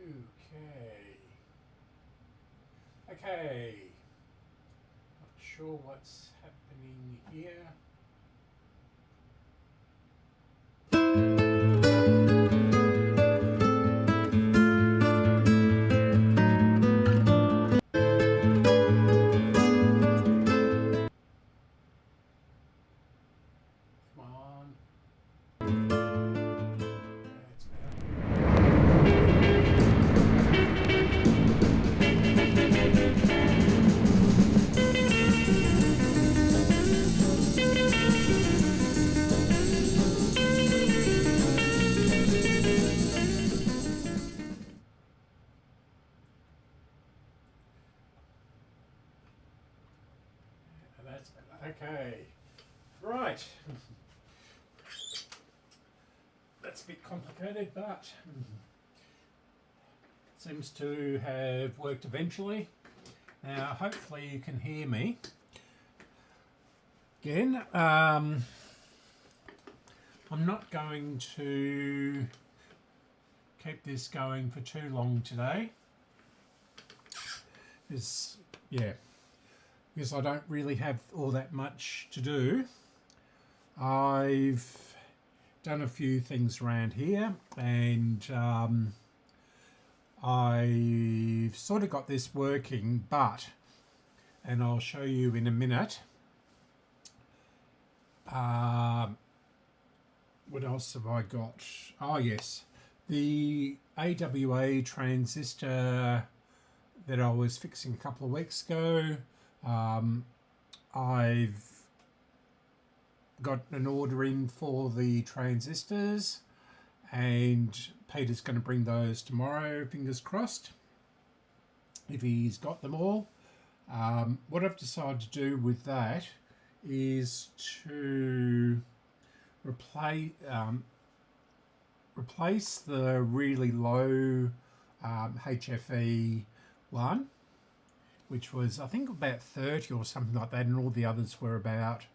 Okay. Okay. Not sure what's happening here. Come on. It's That's okay. Right. That's a bit complicated, but seems to have worked eventually. Now, hopefully you can hear me. Again, I'm not going to keep this going for too long today. Because I don't really have all that much to do. I've done a few things around here, and I've sort of got this working, and I'll show you in a minute. What else have I got? Oh yes, the AWA transistor that I was fixing a couple of weeks ago. I've got an order in for the transistors, and Peter's going to bring those tomorrow, fingers crossed, if he's got them all. What I've decided to do with that is to replace the really low HFE one, which was I think about 30 or something like that, and all the others were about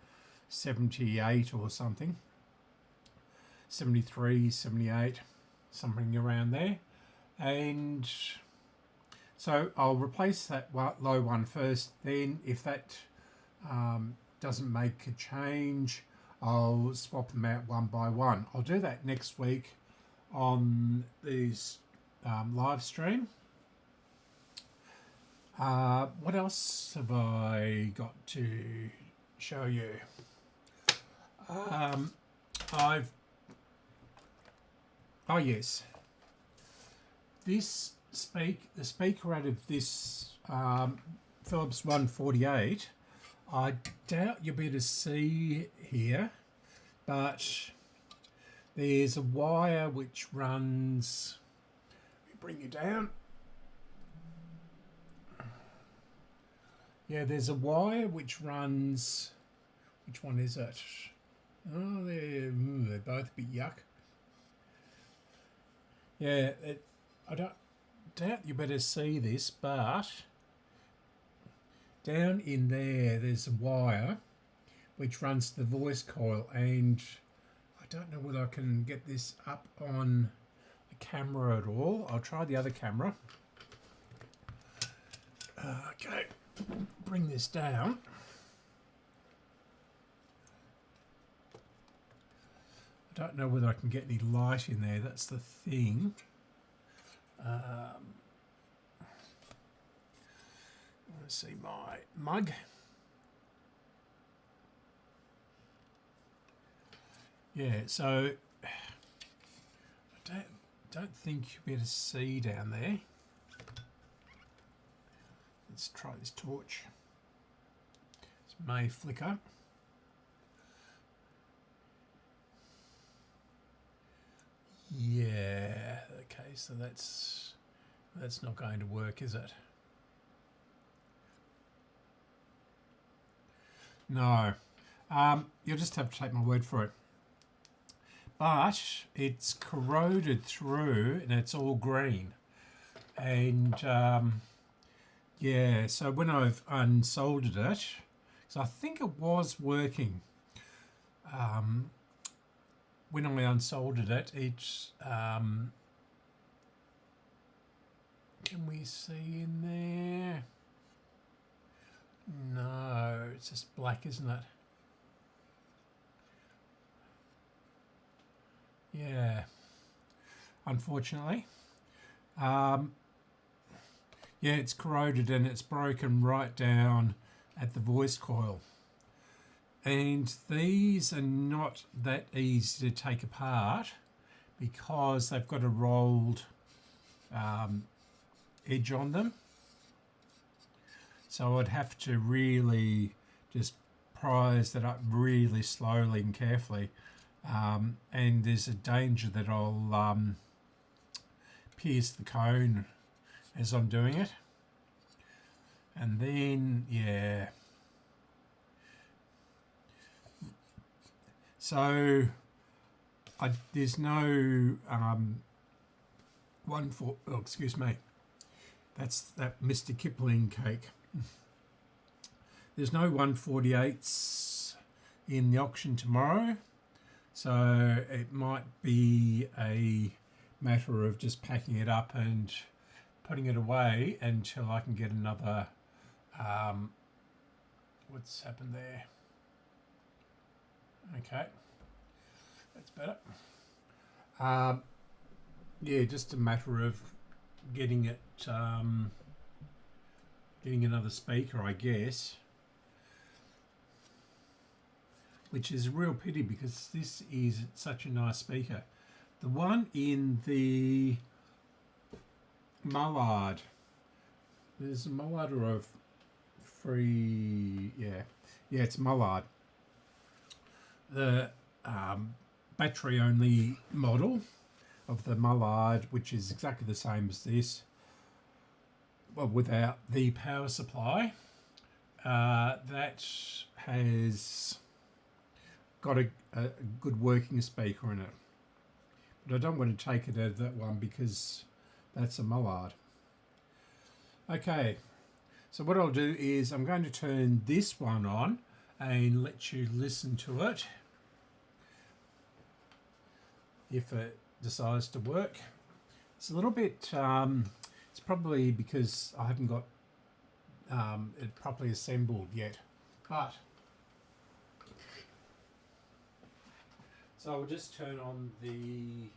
78 or something, 73, 78, something around there. And so I'll replace that low one first, then if that doesn't make a change, I'll swap them out one by one. I'll do that next week on these live stream. What else have I got to show you? Oh yes, the speaker out of this Philips 148, I doubt you'll be able to see here, but there's a wire which runs, let me bring you down. Yeah, there's a wire which runs, which one is it? Oh, they're both a bit yuck. Yeah, I don't doubt you better see this, but down in there's a wire which runs to the voice coil, and I don't know whether I can get this up on the camera at all. I'll try the other camera. Okay, bring this down. I don't know whether I can get any light in there, that's the thing. Let's see my mug. Yeah, so I don't think you'll be able to see down there. Let's try this torch. It may flicker. Yeah, okay, so that's not going to work, is it? No, you'll just have to take my word for it. But it's corroded through and it's all green. And yeah, so when I've unsoldered it, so I think it was working. When I unsoldered it, can we see in there? No, it's just black, isn't it? Yeah, unfortunately. Yeah, it's corroded and it's broken right down at the voice coil. And these are not that easy to take apart because they've got a rolled edge on them. So I'd have to really just prise that up really slowly and carefully. And there's a danger that I'll pierce the cone as I'm doing it. And then, yeah. So there's no excuse me, that's that Mr. Kipling cake. There's no 1/48 in the auction tomorrow, so it might be a matter of just packing it up and putting it away until I can get another. What's happened there? Okay, that's better. Yeah, just a matter of getting it, getting another speaker, I guess. Which is a real pity because this is such a nice speaker. The one in the Mullard, there's a Mullard or a free, yeah, it's Mullard. The battery only model of the Mullard, which is exactly the same as this, well, without the power supply, that has got a good working speaker in it. But I don't want to take it out of that one because that's a Mullard. Okay, so what I'll do is I'm going to turn this one on and let you listen to it if it decides to work. It's a little bit, it's probably because I haven't got it properly assembled yet, but so I'll just turn on the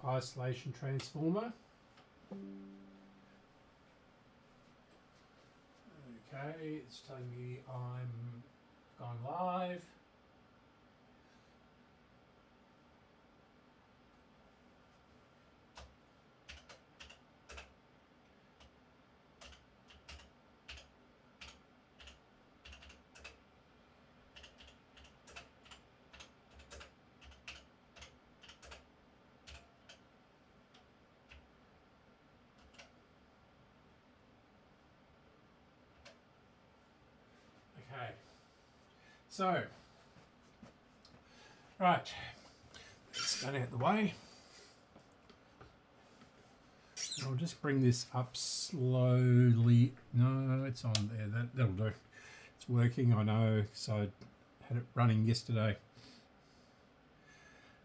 isolation transformer. Okay, it's telling me I'm going live. Okay, so, right, let's get out of the way. I'll just bring this up slowly. No, it's on there, that'll do. It's working, I know, so I had it running yesterday.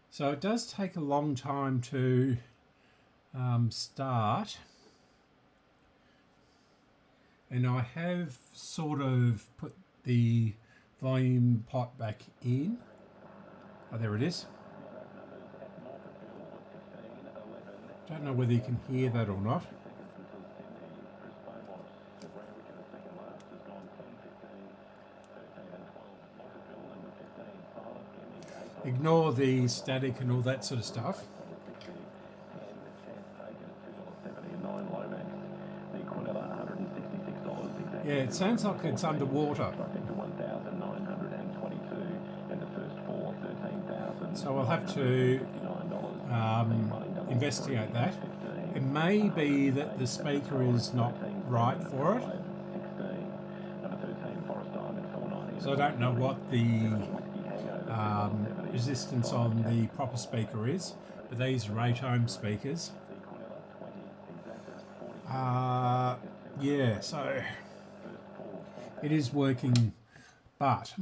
So it does take a long time to start. And I have sort of put the volume pot back in. Oh, there it is. Don't know whether you can hear that or not. Ignore the static and all that sort of stuff. Yeah, it sounds like it's underwater. So I'll have to investigate that. It may be that the speaker is not right for it. So I don't know what the resistance on the proper speaker is, but these are 8 ohm speakers. Yeah, so it is working, but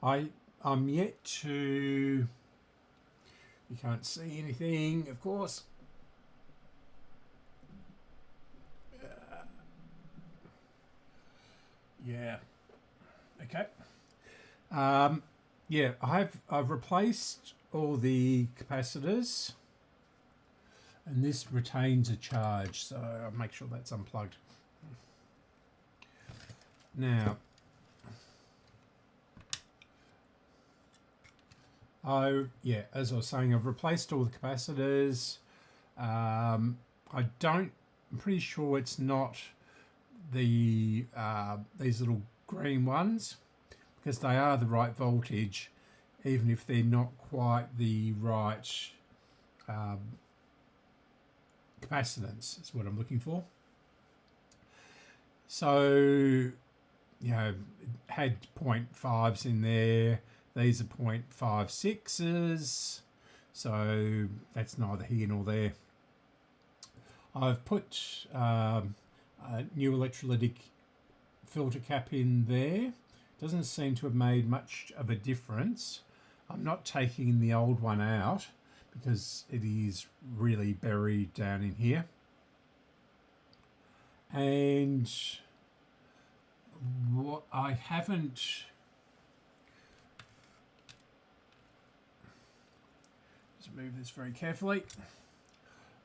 I I'm yet to... You can't see anything, of course. Yeah. Okay. Yeah, I've replaced all the capacitors, and this retains a charge, so I'll make sure that's unplugged. Now, as I was saying, I've replaced all the capacitors. I'm pretty sure it's not the these little green ones, because they are the right voltage, even if they're not quite the right capacitance is what I'm looking for. So, you know, it had 0.5s in there. These are 0.56s. So that's neither here nor there. I've put a new electrolytic filter cap in there. Doesn't seem to have made much of a difference. I'm not taking the old one out because it is really buried down in here. And what I haven't... Just move this very carefully.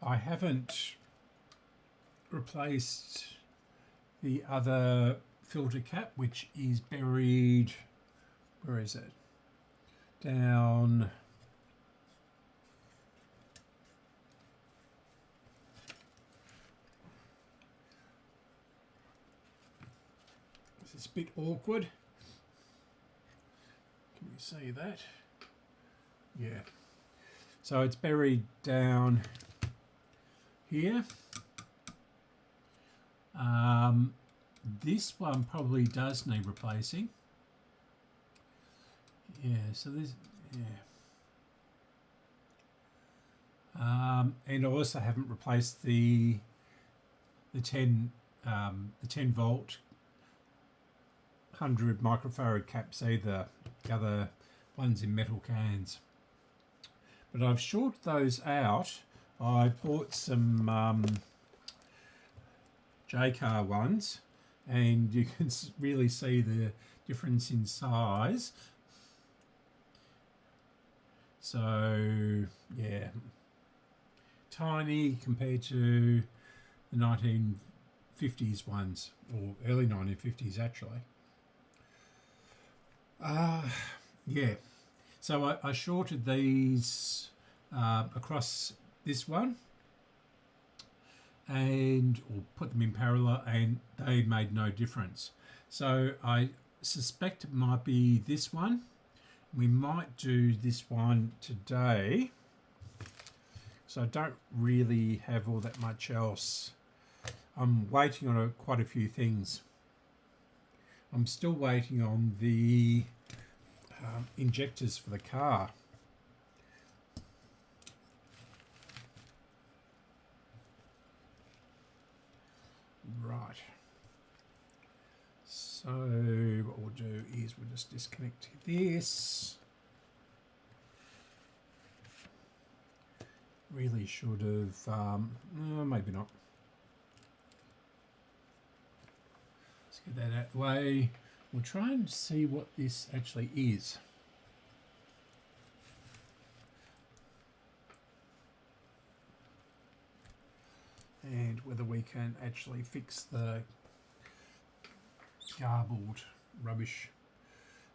I haven't replaced the other filter cap, which is buried... Where is it? Down... It's a bit awkward. Can you see that? Yeah. So it's buried down here. This one probably does need replacing. Yeah, so this, yeah. And I also haven't replaced the 10 volt 100 microfarad caps either. The other ones in metal cans. But I've shorted those out. I bought some J-car ones, and you can really see the difference in size. So yeah, tiny compared to the 1950s ones, or early 1950s actually. Yeah, so I shorted these across this one, and or put them in parallel, and they made no difference. So I suspect it might be this one. We might do this one today. So I don't really have all that much else. I'm waiting on quite a few things. I'm still waiting on the injectors for the car. Right. So what we'll do is we'll just disconnect this. Really should have, no, maybe not. Let's get that out of the way. We'll try and see what this actually is. And whether we can actually fix the garbled rubbish.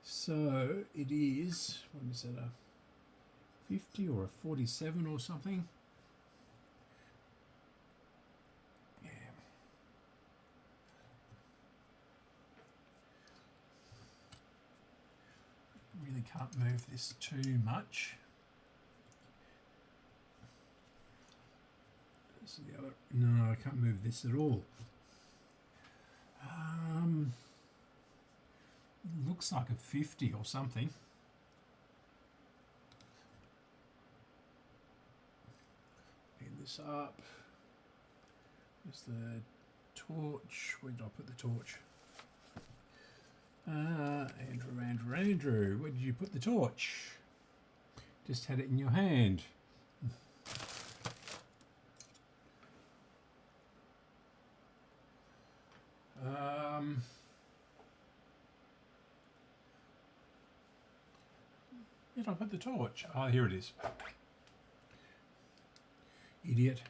So it is, what is it, a 50 or a 47 or something? Yeah. Really can't move this too much. This is the other, no, I can't move this at all. Looks like a 50 or something. Bring this up. There's the torch. Where did I put the torch? Andrew, where did you put the torch? Just had it in your hand. Where did I put the torch? Oh, here it is. Idiot.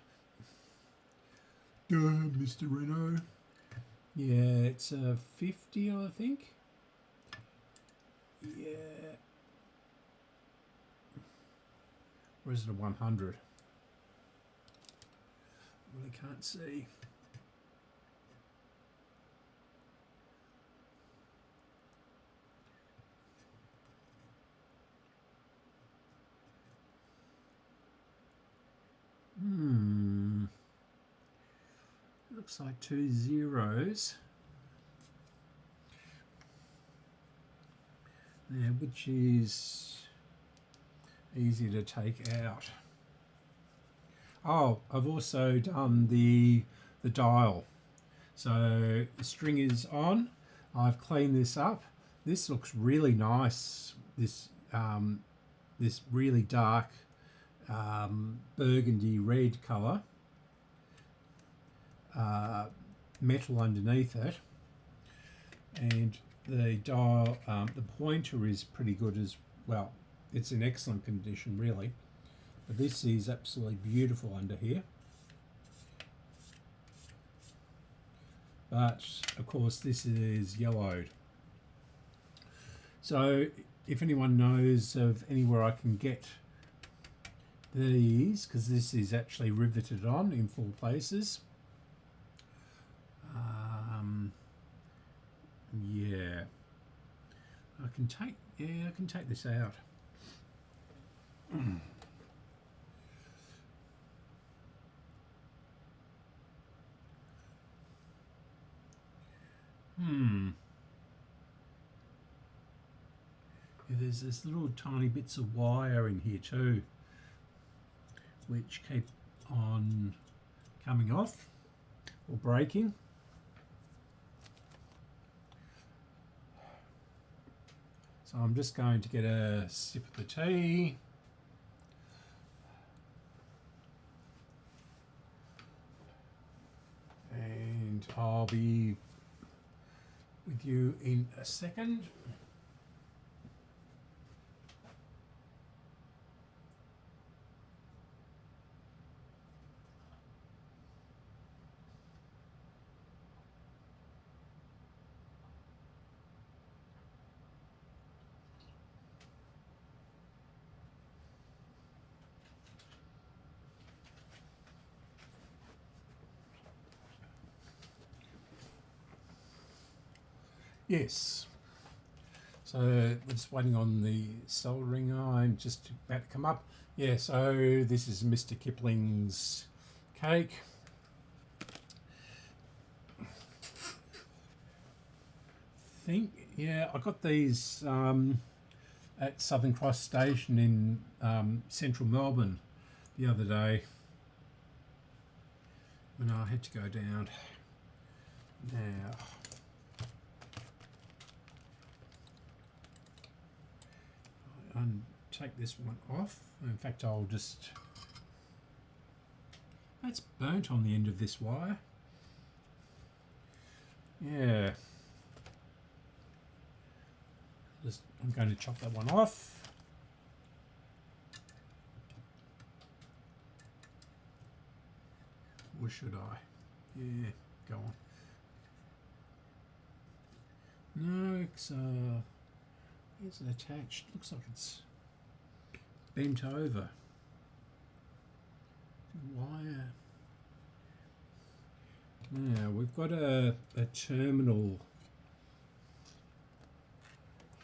Mr. Renault. Yeah, it's a 50, I think. Yeah. Or is it a 100? Really can't see. Looks like 2 zeros. Now, which is easy to take out. Oh, I've also done the dial. So the string is on. I've cleaned this up. This looks really nice. This this really dark burgundy red colour. Metal underneath it, and the dial, the pointer is pretty good as well. It's in excellent condition, really. But this is absolutely beautiful under here. But of course, this is yellowed. So, if anyone knows of anywhere I can get these, because this is actually riveted on in 4 places. Yeah, I can take this out. Yeah, there's this little tiny bits of wire in here too, which keep on coming off or breaking. So I'm just going to get a sip of the tea. And I'll be with you in a second. Yes. So we're just waiting on the soldering iron just about to come up. Yeah, so this is Mr. Kipling's cake. I got these at Southern Cross Station in central Melbourne the other day when I had to go down. Now, take this one off. In fact, I'll just... That's burnt on the end of this wire. Yeah. I'm going to chop that one off. Or should I? Yeah, go on. No, it's is it attached? Looks like it's bent over. Wire. Now we've got a terminal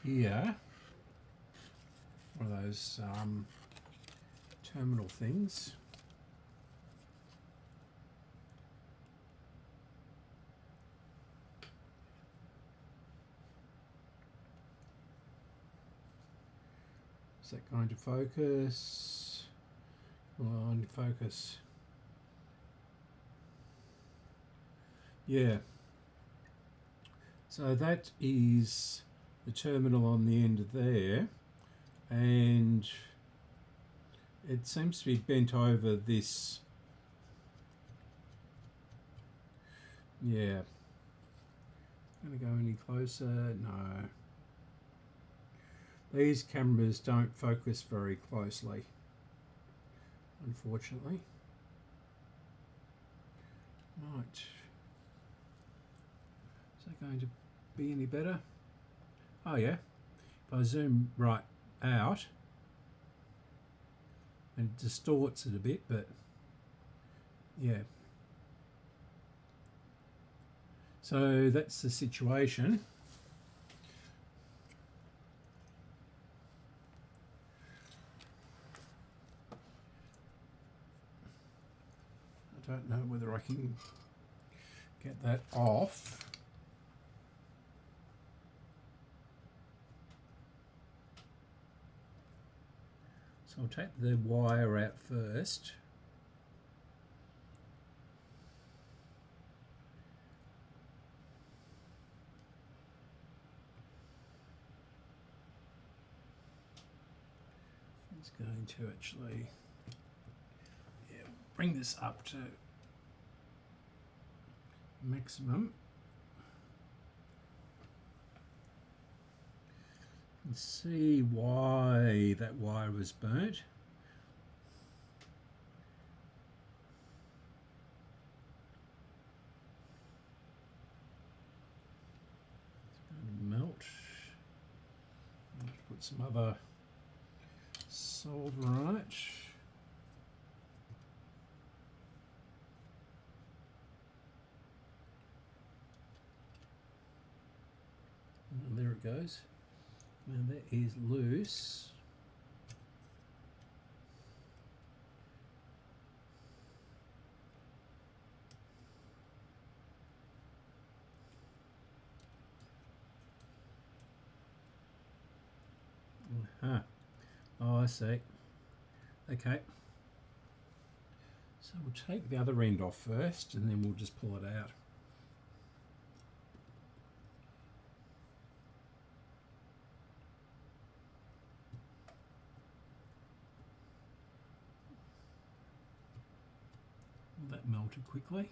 here. One of those terminal things. Is that going to focus? On focus. Yeah. So that is the terminal on the end of there, and it seems to be bent over this. Yeah. Going to go any closer? No. These cameras don't focus very closely, unfortunately. Right. Is that going to be any better? Oh yeah. If I zoom right out, and it distorts it a bit, but yeah. So that's the situation. I don't know whether I can get that off. So I'll take the wire out first. It's going to actually bring this up to maximum. And see why that wire was burnt. Melt. Put some other solder on it. And there it goes. Now that is loose. Oh, I see. Okay. So we'll take the other end off first, and then we'll just pull it out. That melted quickly.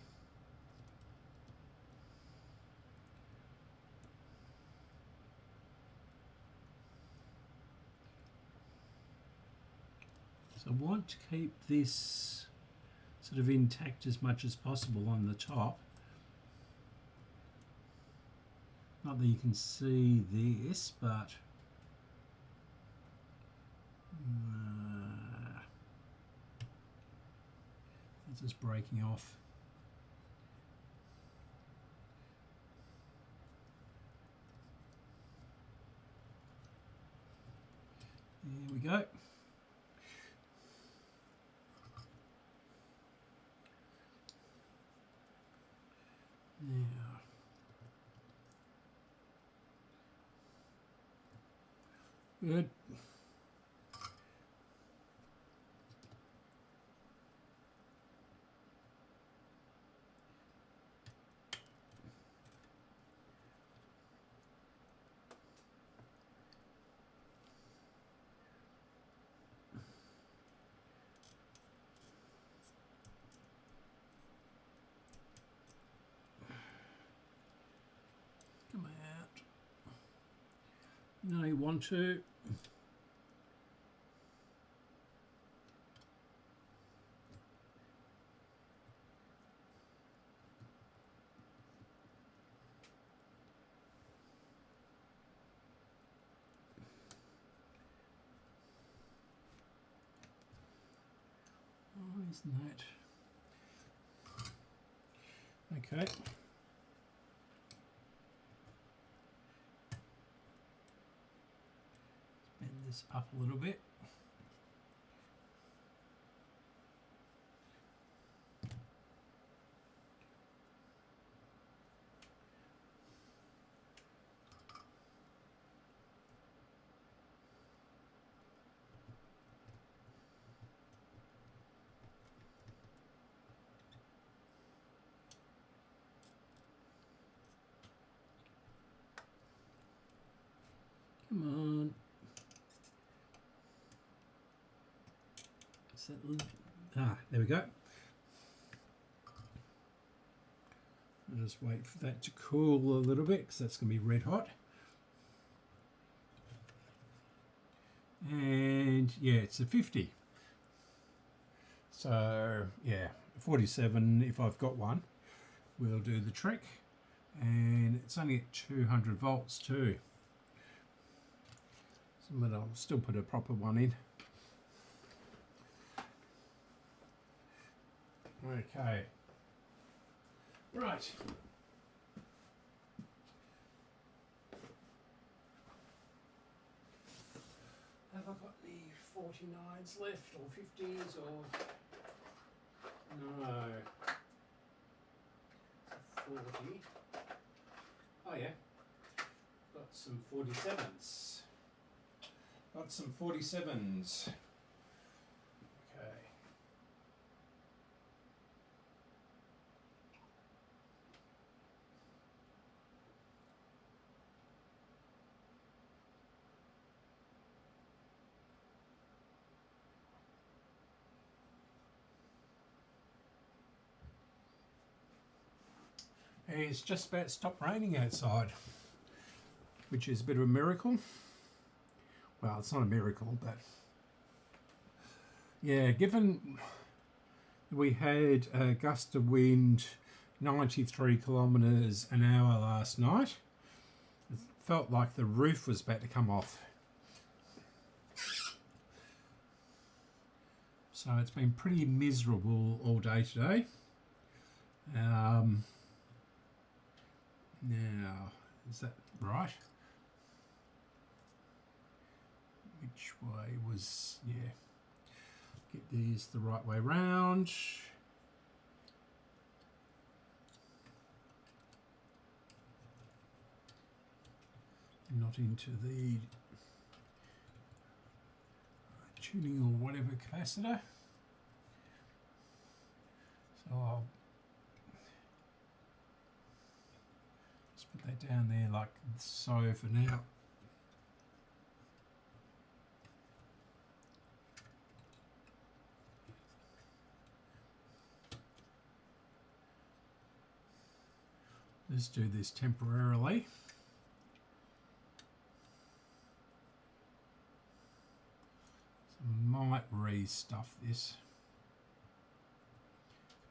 So I want to keep this sort of intact as much as possible on the top. Not that you can see this, but it's just breaking off. There we go. Now, good. Come out. No, you want to. Oh, isn't that? Okay. Bend this up a little bit. Come on. Is that... Ah, there we go. I'll just wait for that to cool a little bit because that's going to be red hot. And yeah, it's a 50. So yeah, 47 if I've got one will do the trick. And it's only at 200 volts too. So, but I'll still put a proper one in. Okay. Right. Have I got any 49s left or 50s or... No. 40. Oh yeah. Got some 47s. Got some 47s. Okay. It's just about stopped raining outside, which is a bit of a miracle. Well, it's not a miracle, but yeah, given we had a gust of wind 93 kilometres an hour last night, it felt like the roof was about to come off. So it's been pretty miserable all day today. Now, is that right? Which way was, yeah. Get these the right way round. Not into the tuning or whatever capacitor. So I'll just put that down there like so for now. Let's do this temporarily. So I might re-stuff this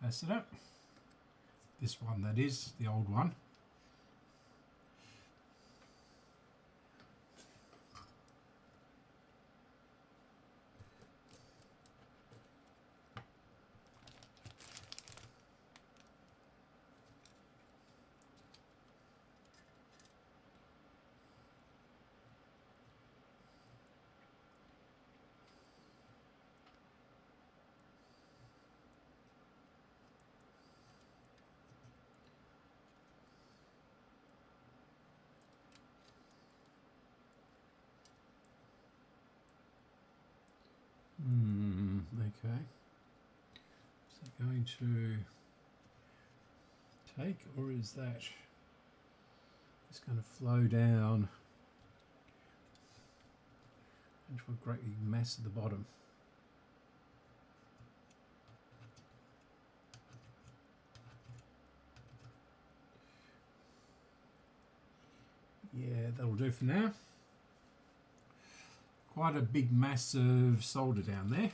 capacitor. This one, that is, the old one. Okay. Is that going to take, or is that just going to flow down into a great big mass at the bottom? Yeah, that'll do for now. Quite a big mass of solder down there.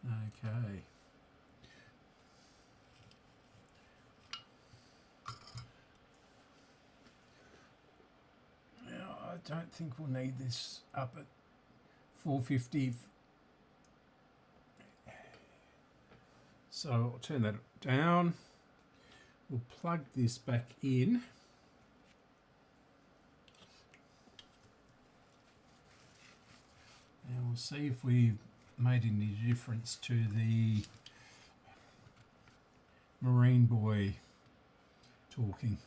Okay. Now, I don't think we'll need this up at 450. So I'll turn that down. We'll plug this back in. And we'll see if we've made any difference to the Marine Boy talking.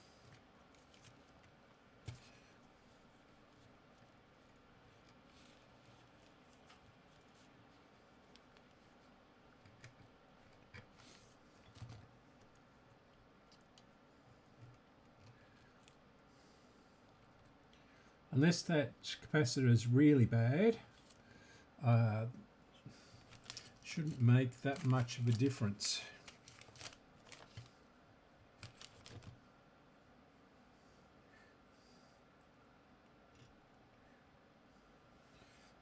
unless that capacitor is really bad, shouldn't make that much of a difference.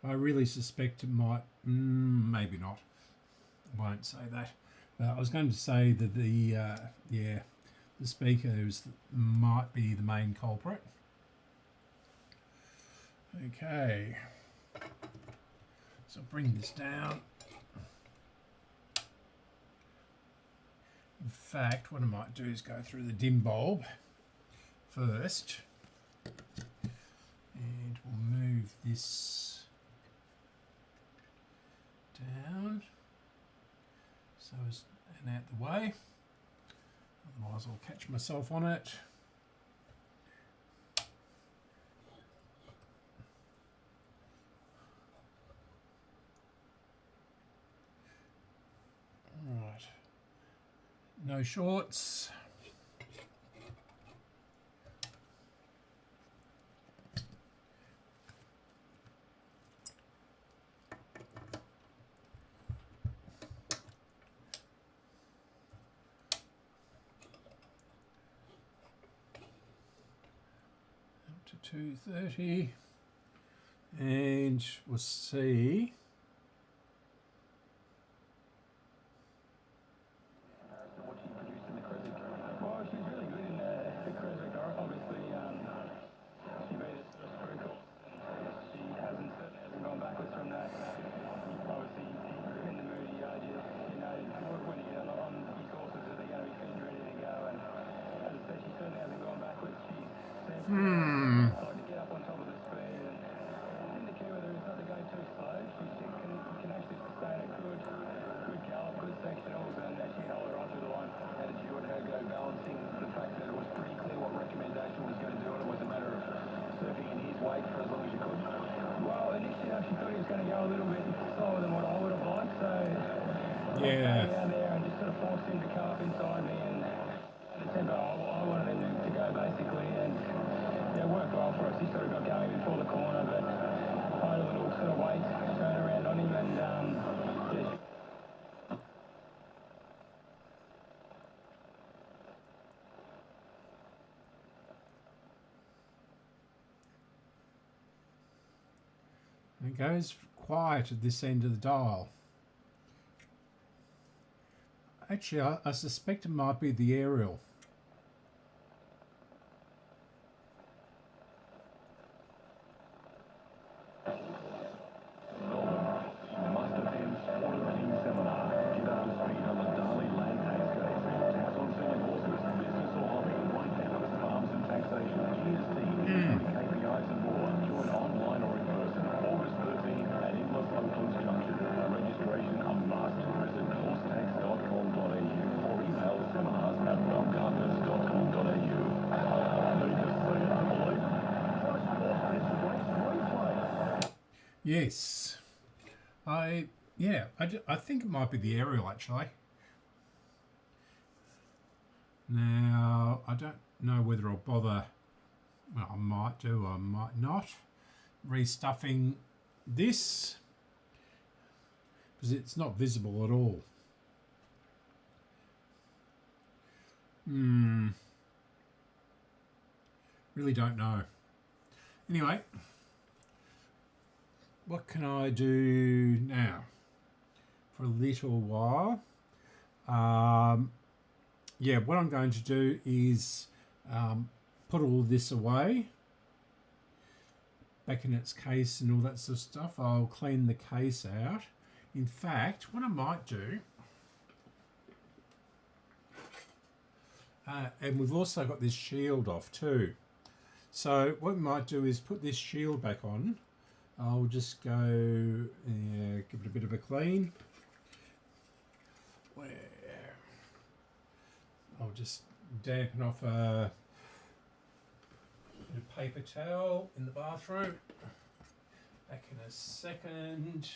I really suspect it might, maybe not. I won't say that. I was going to say that the speakers might be the main culprit. Okay, so bring this down. In fact, what I might do is go through the dim bulb first, and we'll move this down so as and out the way. Otherwise, I'll catch myself on it. Right, no shorts. Up to 230, and we'll see. Yeah. Down there and just sort of forced him to come up inside me, and at the tempo I wanted him to go basically, and it worked well for us. He sort of got going before the corner, but I had a little sort of weight turn around on him, and yeah. It goes quiet at this end of the dial. Actually, I suspect it might be the aerial. Yes, I think it might be the aerial actually. Now I don't know whether I'll bother. Well, I might do, I might not. Restuffing this because it's not visible at all. Really don't know. Anyway. What can I do now? For a little while. Yeah, what I'm going to do is put all this away. Back in its case and all that sort of stuff. I'll clean the case out. In fact, what I might do, and we've also got this shield off too. So what we might do is put this shield back on. I'll just go give it a bit of a clean. I'll just dampen off a bit of paper towel in the bathroom. Back in a second.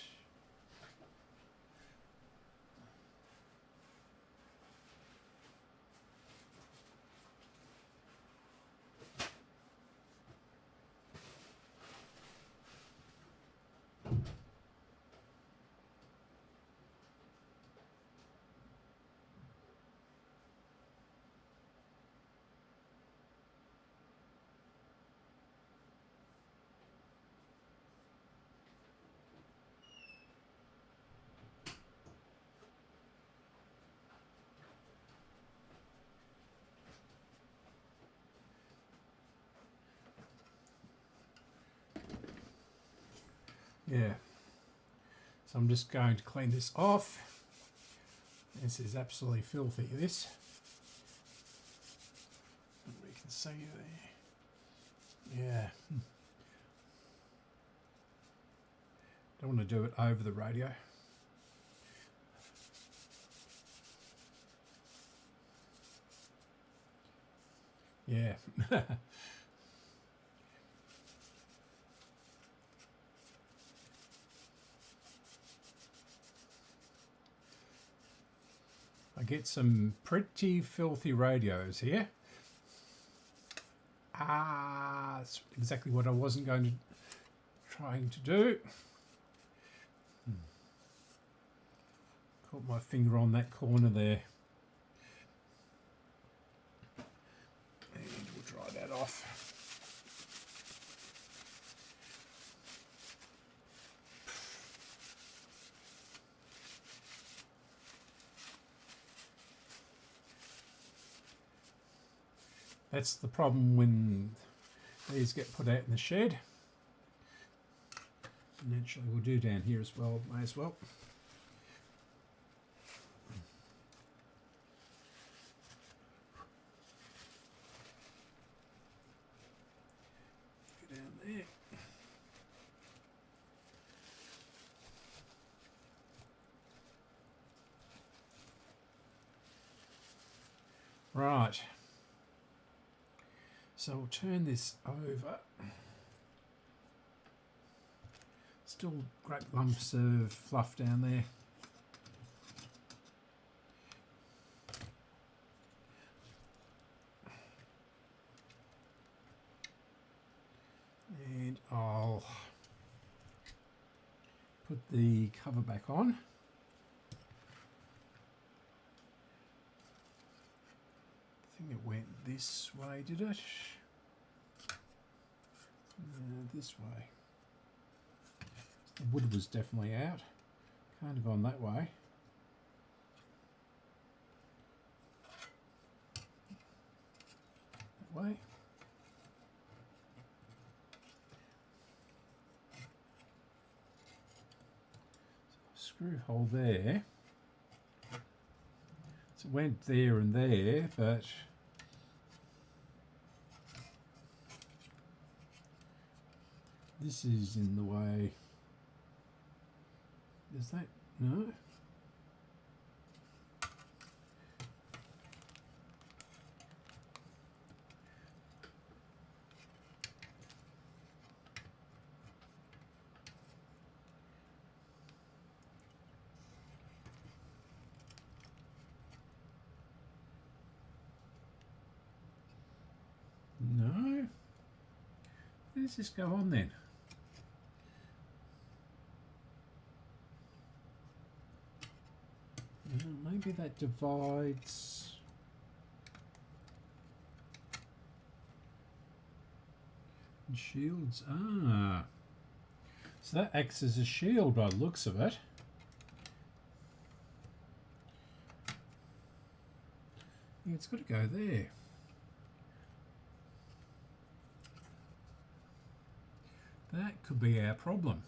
Yeah. So I'm just going to clean this off. This is absolutely filthy, this. We can see there. Yeah. Don't want to do it over the radio. Yeah. I get some pretty filthy radios here. That's exactly what I wasn't trying to do. Caught my finger on that corner there. And we'll dry that off. That's the problem when these get put out in the shed. And actually we'll do down here as well, may as well. Go down there. Right. So we'll turn this over. Still great lumps of fluff down there. And I'll put the cover back on. I think it went this way, did it? This way. The wood was definitely out. Can't have gone that way. That way. So screw hole there. So it went there and there, but this is in the way. Is that? No? No? Where does this go on then? Maybe that divides. And shields. Ah. So that acts as a shield by the looks of it. Yeah, it's got to go there. That could be our problem.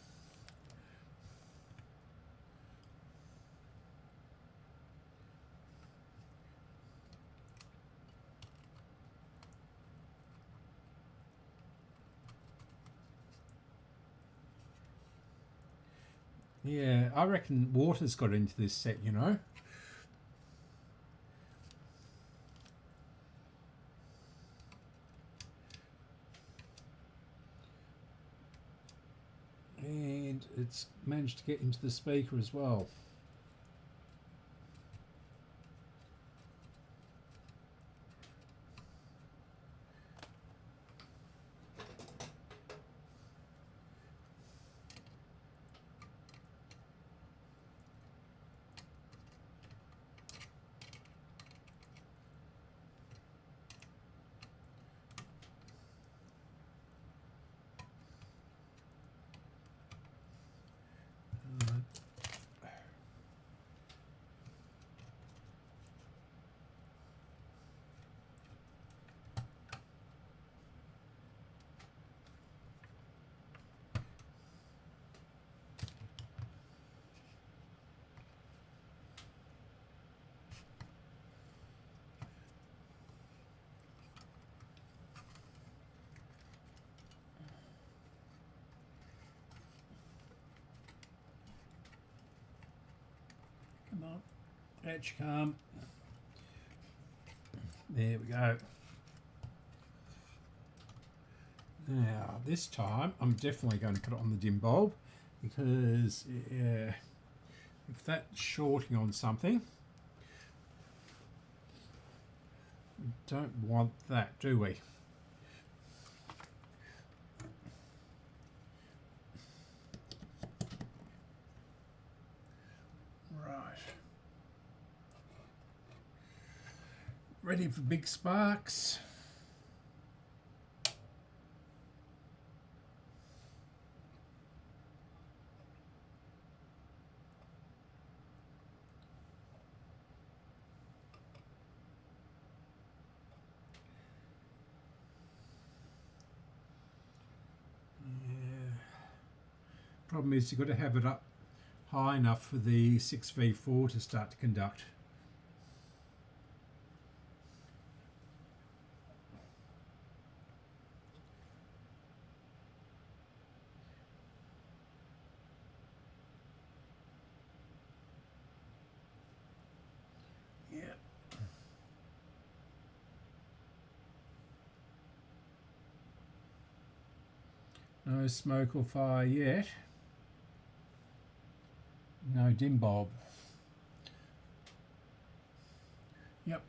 Yeah, I reckon water's got into this set, you know. And it's managed to get into the speaker as well. Out you come. There we go. Now, this time, I'm definitely going to put it on the dim bulb because if that's shorting on something, we don't want that, do we? Right. Ready for big sparks. Problem is, you've got to have it up high enough for the 6V4 to start to conduct. Yeah. No smoke or fire yet. No dim bulb. Yep.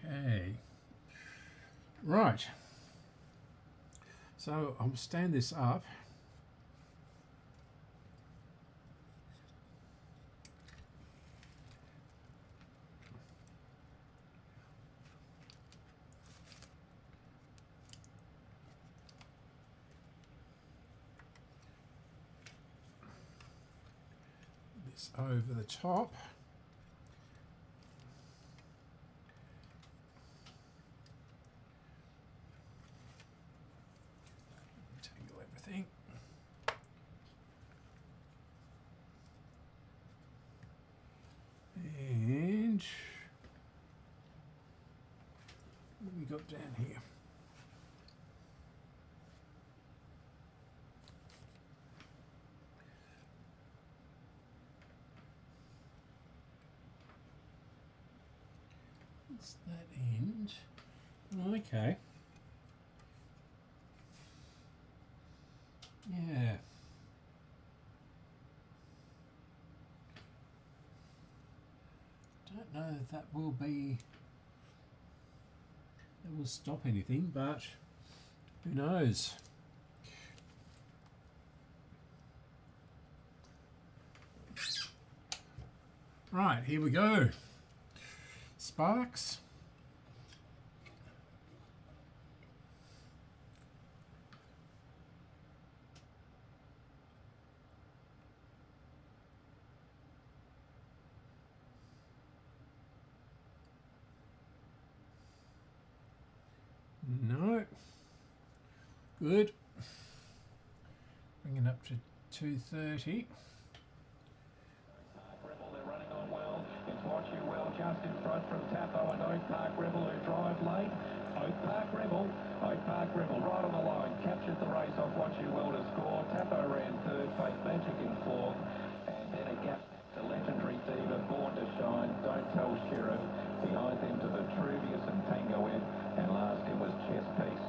Okay. Right. So I'll stand this up. This over the top. Tangle everything. And what have we got down here? What's that end? Okay. Yeah. Don't know if that will stop anything, but who knows? Right, here we go. Sparks. No. Good. Bring it up to 230. Rebel, they're running on well. It's Watch You Well just in front from Tappo and Oak Park Rebel who drive late. Oak Park Rebel right on the line. Captured the race off Watch You Well to score. Tappo ran third, Faith Magic in fourth. And then a gap to Legendary Diva, Born to Shine, Don't Tell Sheriff. Behind them to Vitruvius and Tangoet. And last in was Chess Piece.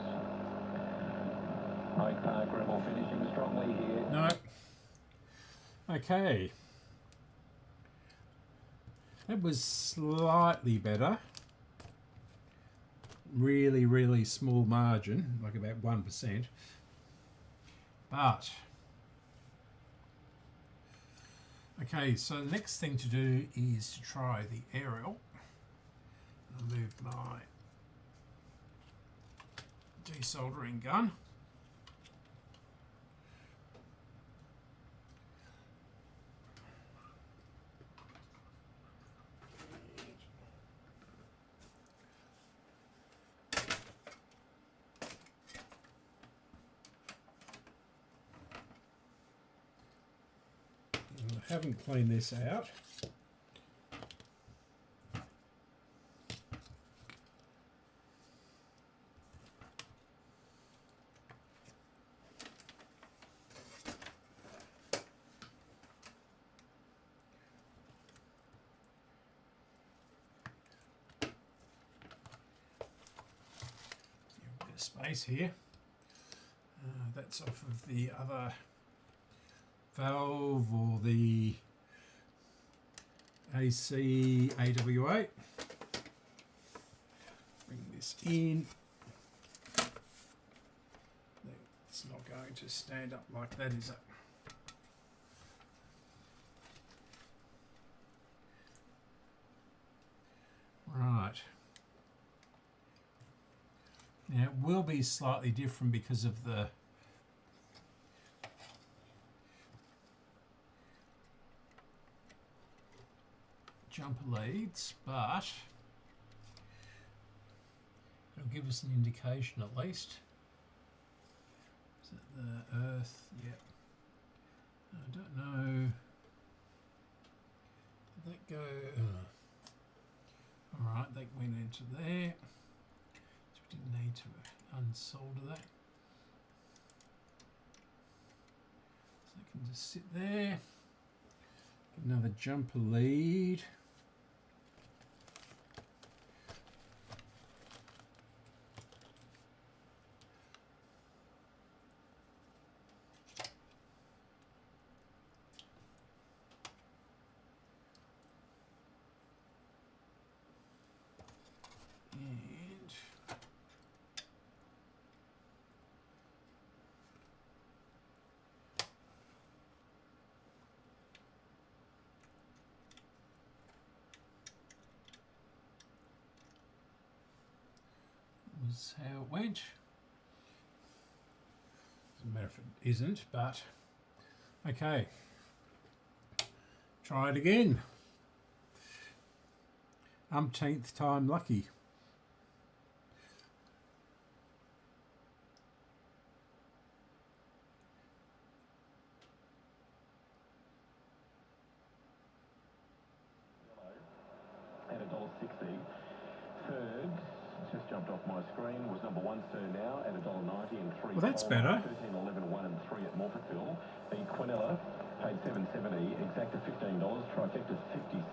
Oak Park Rebel finishing strongly here. No. Okay. That was slightly better. Really, really small margin, like about 1%. But, okay, so the next thing to do is to try the aerial. I'll move my desoldering gun. I haven't cleaned this out. space here. That's off of the other valve or the AC AWA. Bring this in. It's not going to stand up like that, is it? Right. Now it will be slightly different because of the jumper leads, but it'll give us an indication at least. Is it the earth? Yep. I don't know. Did that go? Alright, that went into there. So we didn't need to unsolder that. So I can just sit there. Get another jumper lead. Was how it went. Doesn't matter if it isn't, but okay. Try it again. Umpteenth time lucky. At $1.60. Third, just jumped off my screen, was number one sir now at $1.90 and 3. Well, that's better. 13, 11, 1 and 3 at Morphettville. The Quinella paid $7.70, exacta $15, trifecta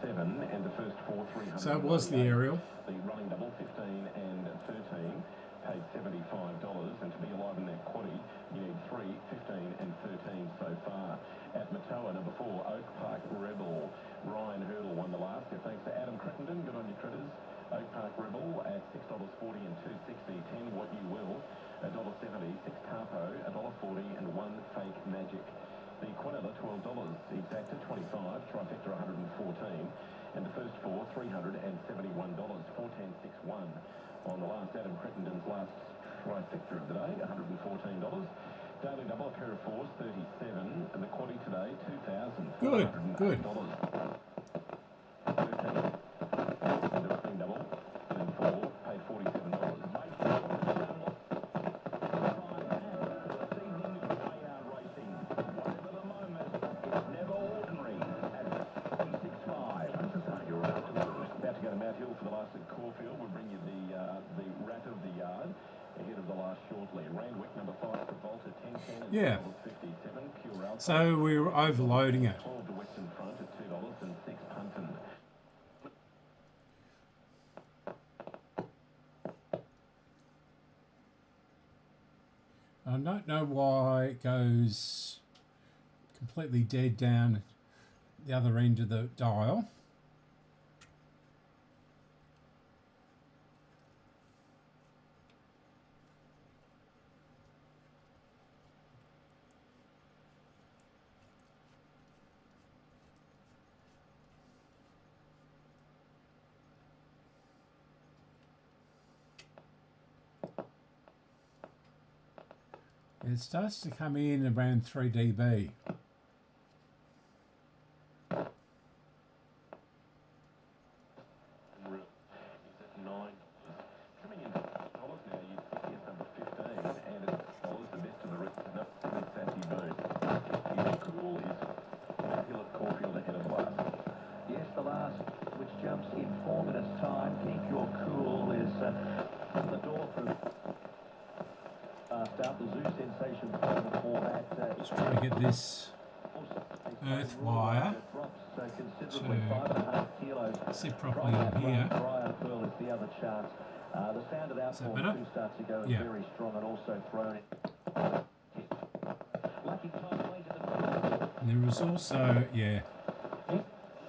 $57, and the first four $300. So it was the aerial. The running double 15 and 13 paid $75, and to be alive in that quaddie, you need 3, 15 and 13 so far. At Matoa, number 4, Oak Park Rebel. Ryan Hurdle won the last. Yeah, thanks to Adam Crittenden. Good on your critters. Oak Park Rebel at $6.40 and 260. 10 What You Will, $1.70. 6 Carpo, $1.40 and 1 Fake Magic. The Quinella, $12. Exacta, 25. Trifecta, 114. And the first four, $371. 410.61. On the last, Adam Crittenden's last trifecta of the day, $114. Daily double, a pair of fours, 37. And the quaddie today, $2,000. Good. 13. And the spring double, and 4, paid $47. Whatever the moment, it's never ordinary. At 365. About to go to Mount Hill for the last at Caulfield. We'll bring you the rat of the yard ahead of the last shortly. Randwick number 5, Travolta 1010 and Yeah. $57. Geral. So we were overloading it. 12 to Western Front at $2 and 6 Punton. I don't know why it goes completely dead down the other end of the dial. It starts to come in around 3 dB. Just trying to get this earth wire to sit properly on here. Pearl is the other chance. The sound of Is that outboard better? too starts to go Yeah. very strong and also thrown in. Lucky time way to the And there is also, yeah,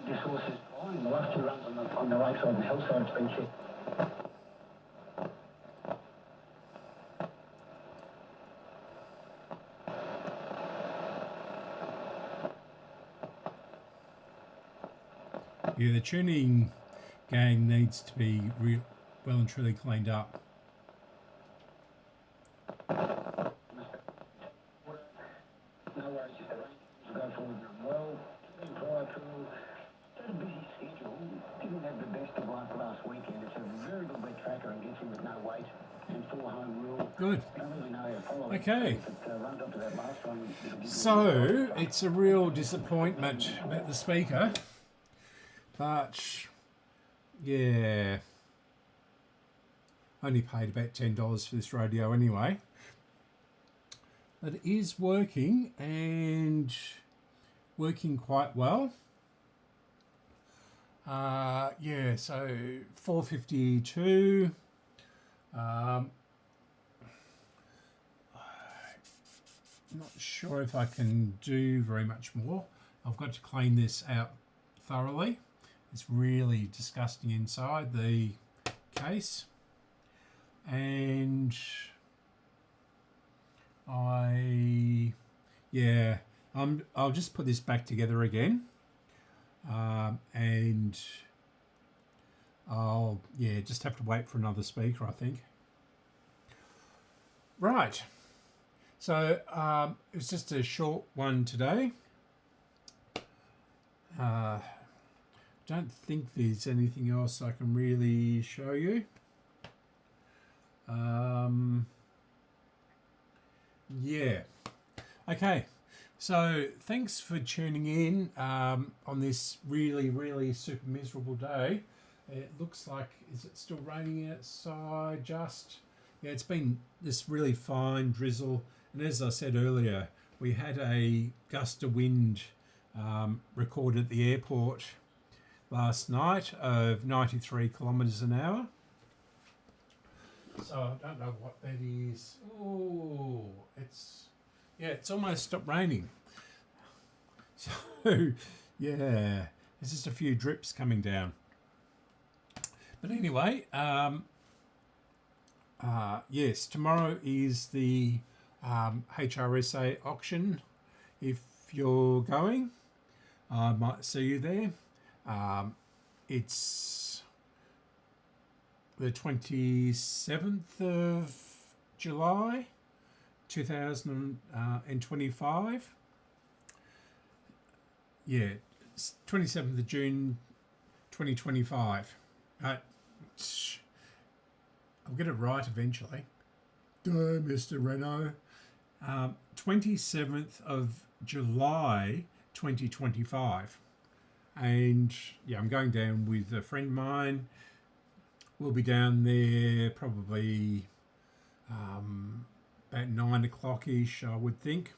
This horse is fine. The last 2 runs on the right side and the hillside's been checked. yeah, the tuning gang needs to be well and truly cleaned up. No worries, you said go forward well. Prior to a busy schedule, didn't have the best of luck last weekend. It's a very good wet tracker and gets him with no weight and 4 home rule. Good. Don't really know how to follow it. Okay. If it runs up to that last one, it'll give you So it's a real disappointment about the speaker, but yeah, only paid about $10 for this radio anyway. But it is working and working quite well. Yeah, so 452. Not sure if I can do very much more. I've got to clean this out thoroughly. It's really disgusting inside the case. And I'll just put this back together again. And I'll just have to wait for another speaker, I think. Right. So it was just a short one today. Don't think there's anything else I can really show you. Yeah. Okay. So thanks for tuning in on this really, really super miserable day. It looks like, is it still raining outside? Just, yeah, it's been this really fine drizzle. And as I said earlier, we had a gust of wind recorded at the airport last night of 93 kilometres an hour. So I don't know what that is. Oh, it's almost stopped raining. So yeah, there's just a few drips coming down. But anyway, yes, tomorrow is the HRSA auction. If you're going, I might see you there. It's the 27th of July 2025. Yeah, 27th of June 2025. I'll get it right eventually. Duh, Mr. Renault. 27th of July 2025. And yeah, I'm going down with a friend of mine. We'll be down there probably about 9 o'clock-ish, I would think.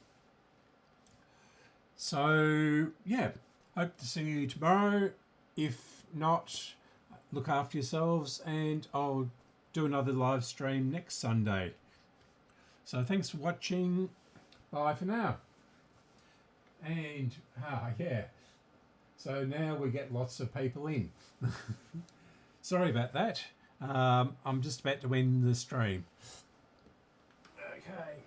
So yeah, hope to see you tomorrow. If not, look after yourselves, and I'll do another live stream next Sunday. So thanks for watching. Bye for now. And yeah, so now we get lots of people in. Sorry about that. I'm just about to end the stream. Okay.